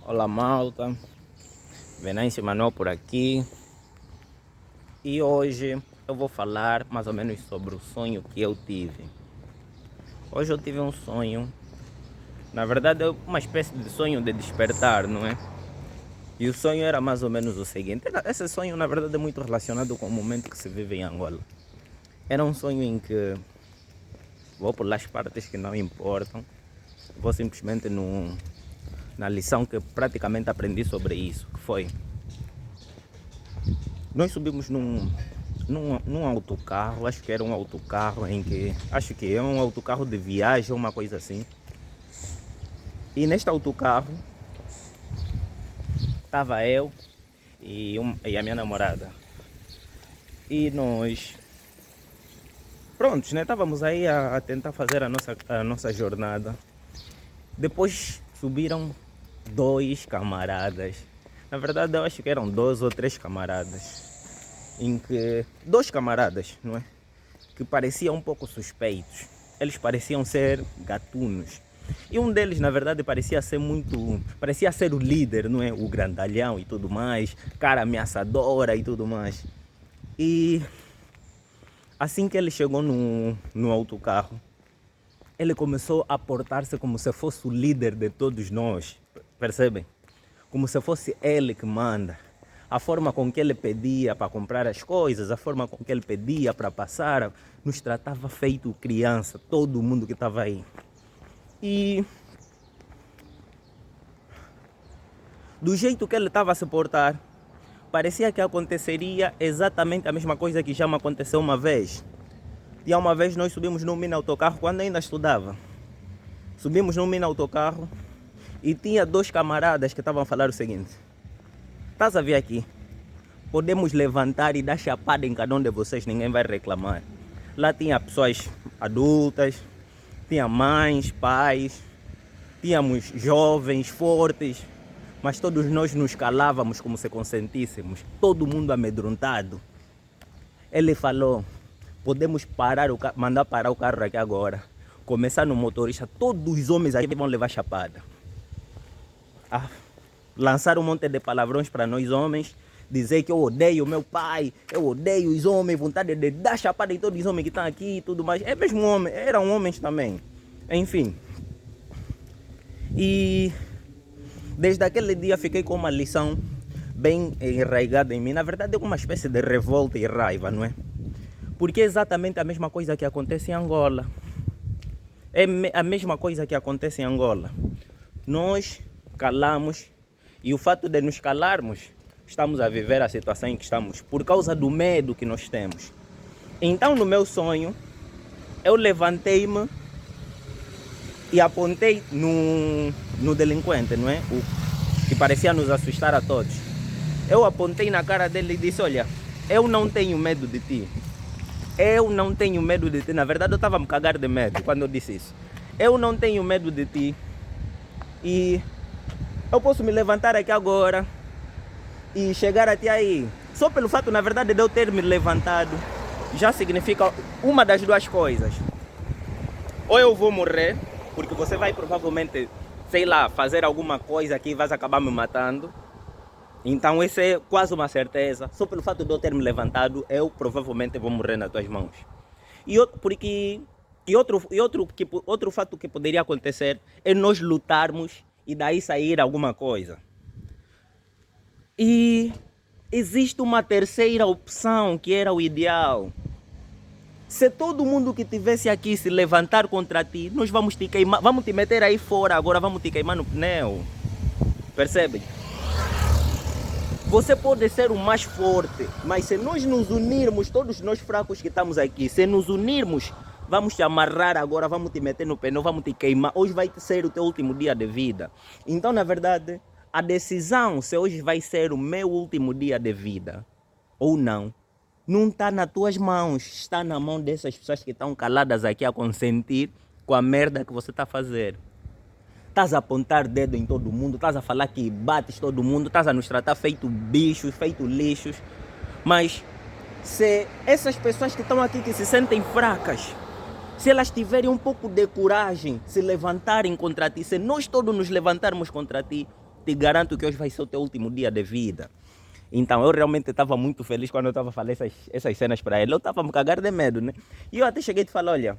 Olá malta, Venâncio Manuel por aqui e hoje eu vou falar mais ou menos sobre o sonho que eu tive. Hoje eu tive um sonho, na verdade é uma espécie de sonho de despertar, não é? E o sonho era mais ou menos o seguinte, esse sonho na verdade é muito relacionado com o momento que se vive em Angola. Era um sonho em que vou pular as partes que não importam, vou simplesmente na lição que praticamente aprendi sobre isso, que foi: nós subimos num autocarro, acho que era um autocarro acho que é um autocarro de viagem, uma coisa assim. E neste autocarro estava eu e a minha namorada. E nós, prontos, né? Estávamos aí a tentar fazer a nossa jornada. Depois subiram dois camaradas. Na verdade, eu acho que eram 2 ou 3 camaradas. Em que dois camaradas, não é? Que pareciam um pouco suspeitos. Eles pareciam ser gatunos. E um deles, na verdade, parecia ser o líder, não é? O grandalhão e tudo mais, cara ameaçadora e tudo mais. E assim que ele chegou no autocarro, ele começou a portar-se como se fosse o líder de todos nós, percebem? Como se fosse ele que manda. A forma com que ele pedia para comprar as coisas, a forma com que ele pedia para passar, nos tratava feito criança, todo mundo que estava aí. E do jeito que ele estava a se portar, parecia que aconteceria exatamente a mesma coisa que já me aconteceu uma vez. E uma vez nós subimos num mini autocarro quando ainda estudava. Subimos num mini autocarro e tinha 2 camaradas que estavam a falar o seguinte: estás a ver aqui? Podemos levantar e dar chapada em cada um de vocês, ninguém vai reclamar. Lá tinha pessoas adultas, tinha mães, pais, tínhamos jovens, fortes, mas todos nós nos calávamos como se consentíssemos, todo mundo amedrontado. Ele falou: podemos mandar parar o carro aqui agora, começar no motorista, todos os homens aqui vão levar chapada. Lançar um monte de palavrões para nós homens, dizer que eu odeio meu pai, eu odeio os homens, vontade de dar chapada em todos os homens que estão aqui e tudo mais. É mesmo homem, eram homens também. Enfim. E desde aquele dia fiquei com uma lição bem enraizada em mim. Na verdade é uma espécie de revolta e raiva, não é? Porque é exatamente a mesma coisa que acontece em Angola. É a mesma coisa que acontece em Angola. Nós calamos, e o fato de nos calarmos, estamos a viver a situação em que estamos por causa do medo que nós temos. Então, no meu sonho, eu levantei-me e apontei no delinquente, não é? O que parecia nos assustar a todos. Eu apontei na cara dele e disse: olha, eu não tenho medo de ti. Eu não tenho medo de ti. Na verdade, eu estava a me cagar de medo quando eu disse isso. Eu não tenho medo de ti. E eu posso me levantar aqui agora e chegar até aí. Só pelo fato, na verdade, de eu ter me levantado, já significa uma das duas coisas. Ou eu vou morrer, porque você vai provavelmente, sei lá, fazer alguma coisa que vai acabar me matando. Então isso é quase uma certeza. Só pelo fato de eu ter me levantado, eu provavelmente vou morrer nas tuas mãos. Outro fato que poderia acontecer é nós lutarmos e daí sair alguma coisa. E existe uma terceira opção que era o ideal. Se todo mundo que tivesse aqui se levantar contra ti, nós vamos te queimar, vamos te meter aí fora agora, vamos te queimar no pneu. Percebem? Você pode ser o mais forte, mas se nós nos unirmos, todos nós fracos que estamos aqui, se nos unirmos, vamos te amarrar agora, vamos te meter no pneu, vamos te queimar. Hoje vai ser o teu último dia de vida. Então, na verdade, a decisão se hoje vai ser o meu último dia de vida ou não está nas tuas mãos, está na mão dessas pessoas que estão caladas aqui a consentir com a merda que você está a fazer. Estás a apontar dedo em todo mundo, estás a falar que bates todo mundo, estás a nos tratar feito bichos, feito lixos. Mas se essas pessoas que estão aqui que se sentem fracas, se elas tiverem um pouco de coragem, se levantarem contra ti, se nós todos nos levantarmos contra ti, te garanto que hoje vai ser o teu último dia de vida. Então eu realmente estava muito feliz quando eu estava falando essas cenas para ele. Eu estava me cagar de medo, né? E eu até cheguei a te falar, olha,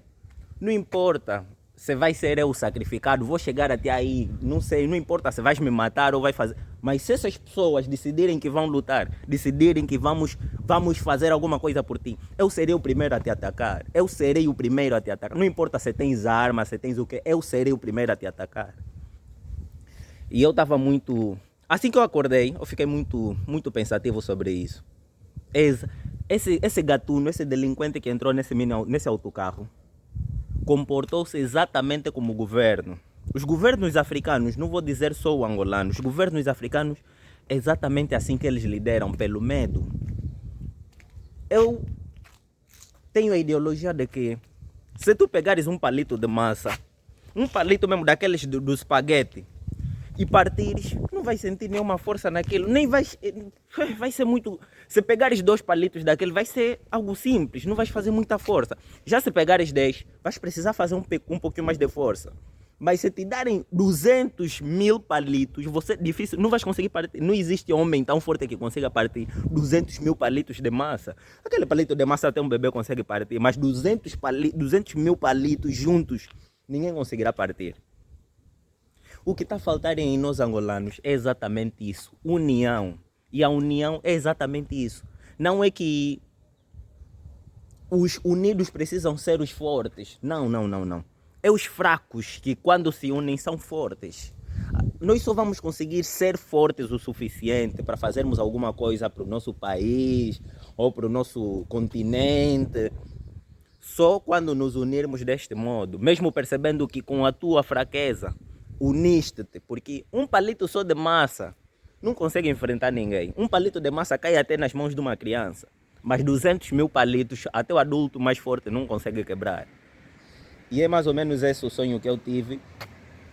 não importa se vai ser eu sacrificado, vou chegar até aí, não sei, não importa se vais me matar ou vai fazer. Mas se essas pessoas decidirem que vão lutar, decidirem que vamos fazer alguma coisa por ti, eu serei o primeiro a te atacar. Eu serei o primeiro a te atacar. Não importa se tens arma, se tens o quê, eu serei o primeiro a te atacar. E eu estava muito... Assim que eu acordei, eu fiquei muito pensativo sobre isso. Esse gatuno, esse delinquente que entrou nesse autocarro, comportou-se exatamente como o governo. Os governos africanos, não vou dizer só o angolano, os governos africanos, é exatamente assim que eles lideram, pelo medo. Eu tenho a ideologia de que se tu pegares um palito de massa, um palito mesmo daqueles do espaguete, e partires, não vais sentir nenhuma força naquilo, nem vai ser muito... Se pegares 2 palitos daquele, vai ser algo simples, não vais fazer muita força. Já se pegares 10, vais precisar fazer um pouquinho mais de força. Mas se te darem 200.000 palitos, você difícil, não vais conseguir partir. Não existe homem tão forte que consiga partir 200.000 palitos de massa. Aquele palito de massa até um bebê consegue partir, mas 200.000 palitos juntos, ninguém conseguirá partir. O que está a faltar em nós angolanos é exatamente isso, união. E a união é exatamente isso. Não é que os unidos precisam ser os fortes. Não. É os fracos que quando se unem são fortes. Nós só vamos conseguir ser fortes o suficiente para fazermos alguma coisa para o nosso país ou para o nosso continente só quando nos unirmos deste modo. Mesmo percebendo que com a tua fraqueza uniste-te, porque um palito só de massa não consegue enfrentar ninguém. Um palito de massa cai até nas mãos de uma criança, mas 200.000 palitos até o adulto mais forte não consegue quebrar. E é mais ou menos esse o sonho que eu tive.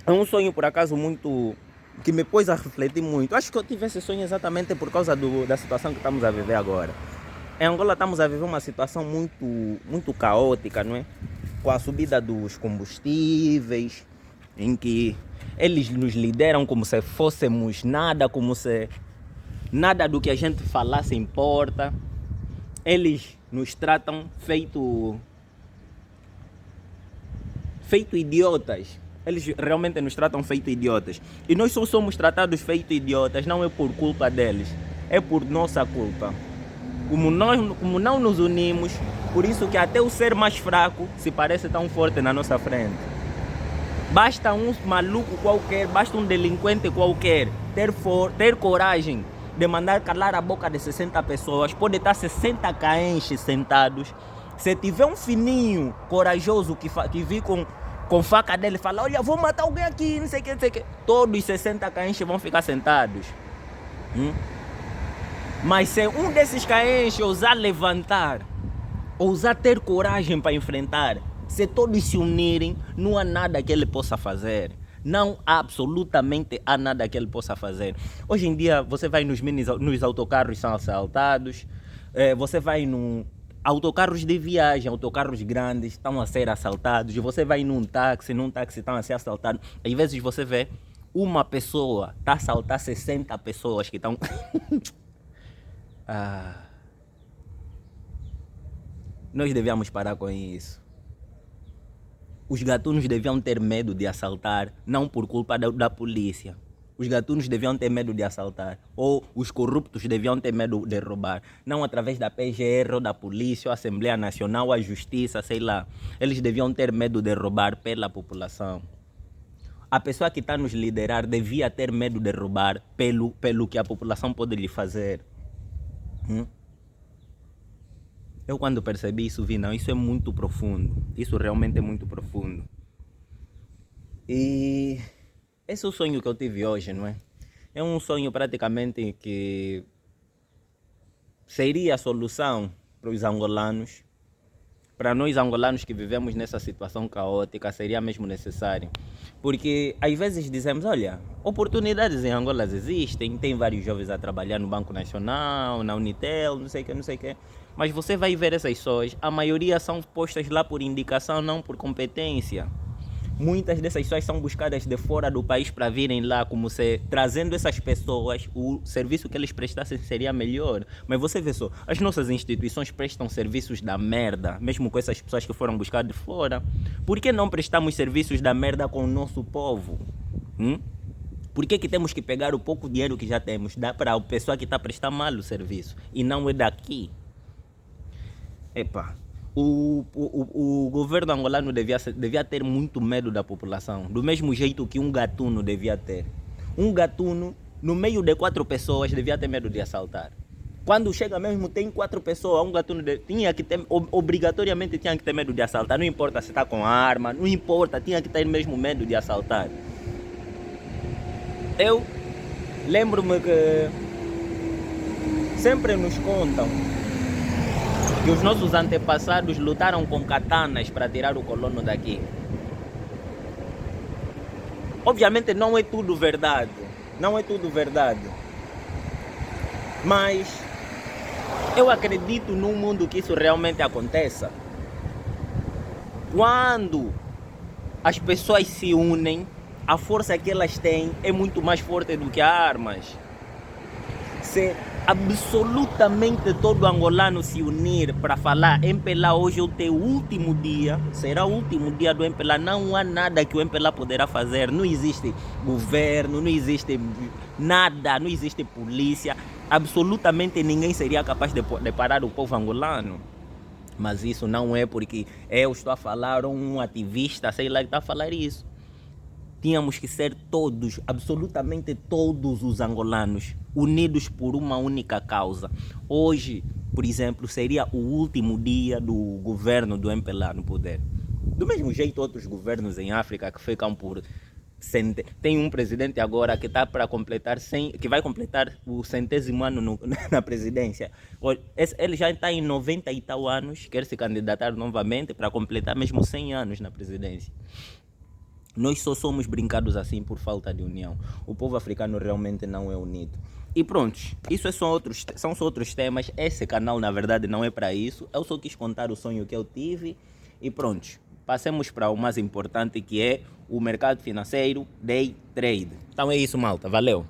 É um sonho por acaso muito... que me pôs a refletir muito. Acho que eu tive esse sonho exatamente por causa da situação que estamos a viver agora. Em Angola estamos a viver uma situação muito caótica, não é? Com a subida dos combustíveis, em que eles nos lideram como se fôssemos nada, como se nada do que a gente falasse importa. Eles nos tratam feito idiotas. Eles realmente nos tratam feito idiotas. E nós só somos tratados feito idiotas, não é por culpa deles, é por nossa culpa. Como não nos unimos, por isso que até o ser mais fraco se parece tão forte na nossa frente. Basta um maluco qualquer, basta um delinquente qualquer ter coragem de mandar calar a boca de 60 pessoas, pode estar 60 caenches sentados. Se tiver um fininho corajoso que vir com faca dele e falar, olha, vou matar alguém aqui, não sei o que, todos os 60 caenches vão ficar sentados. Mas se um desses caenches ousar levantar, ousar ter coragem para enfrentar, se todos se unirem, não há nada que ele possa fazer. Não absolutamente há nada que ele possa fazer. Hoje em dia, você vai nos autocarros são assaltados, você vai autocarros de viagem, autocarros grandes estão a ser assaltados, você vai num táxi estão a ser assaltados. Às vezes você vê uma pessoa está a assaltar 60 pessoas que estão... Nós devíamos parar com isso. Os gatunos deviam ter medo de assaltar, não por culpa da polícia. Os gatunos deviam ter medo de assaltar. Ou os corruptos deviam ter medo de roubar. Não através da PGR, ou da polícia, ou Assembleia Nacional, ou a Justiça, sei lá. Eles deviam ter medo de roubar pela população. A pessoa que está nos liderar devia ter medo de roubar pelo que a população pode lhe fazer. Eu quando percebi isso vi, não, isso é muito profundo. Isso realmente é muito profundo. E esse é o sonho que eu tive hoje, não é? É um sonho praticamente que seria a solução para os angolanos. Para nós angolanos que vivemos nessa situação caótica, seria mesmo necessário. Porque às vezes dizemos, olha, oportunidades em Angola existem, tem vários jovens a trabalhar no Banco Nacional, na Unitel, não sei o que. Mas você vai ver essas pessoas, a maioria são postas lá por indicação, não por competência. Muitas dessas pessoas são buscadas de fora do país para virem lá, como se trazendo essas pessoas, o serviço que eles prestassem seria melhor. Mas você vê só, as nossas instituições prestam serviços da merda, mesmo com essas pessoas que foram buscar de fora. Por que não prestamos serviços da merda com o nosso povo? Por que temos que pegar o pouco dinheiro que já temos, dar para a pessoa que está prestando mal o serviço e não é daqui? Epa, o governo angolano devia ter muito medo da população, do mesmo jeito que um gatuno devia ter. Um gatuno, no meio de 4 pessoas, devia ter medo de assaltar. Quando chega mesmo, tem 4 pessoas, um gatuno tinha que ter, obrigatoriamente tinha que ter medo de assaltar. Não importa se está com arma, não importa, tinha que ter mesmo medo de assaltar. Eu lembro-me que sempre nos contam que os nossos antepassados lutaram com katanas para tirar o colono daqui. Obviamente não é tudo verdade, não é tudo verdade, mas eu acredito num mundo que isso realmente aconteça. Quando as pessoas se unem, a força que elas têm é muito mais forte do que armas. Se absolutamente todo angolano se unir para falar MPLA hoje é o teu último dia, será o último dia do MPLA, não há nada que o MPLA poderá fazer, não existe governo, não existe nada, não existe polícia, absolutamente ninguém seria capaz de parar o povo angolano. Mas isso não é porque eu estou a falar ou um ativista, sei lá, que está a falar isso. Tínhamos que ser todos, absolutamente todos os angolanos, unidos por uma única causa. Hoje, por exemplo, seria o último dia do governo do MPLA no poder. Do mesmo jeito, outros governos em África que ficam por... Tem um presidente agora que está para completar que vai completar o 100º ano na presidência. Ele já está em 90 e tal anos, quer se candidatar novamente para completar mesmo 100 anos na presidência. Nós só somos brincados assim por falta de união. O povo africano realmente não é unido. E pronto, isso são só outros temas. Esse canal na verdade não é para isso. Eu só quis contar o sonho que eu tive. E pronto, passemos para o mais importante, que é o mercado financeiro, day trade. Então é isso, malta. Valeu!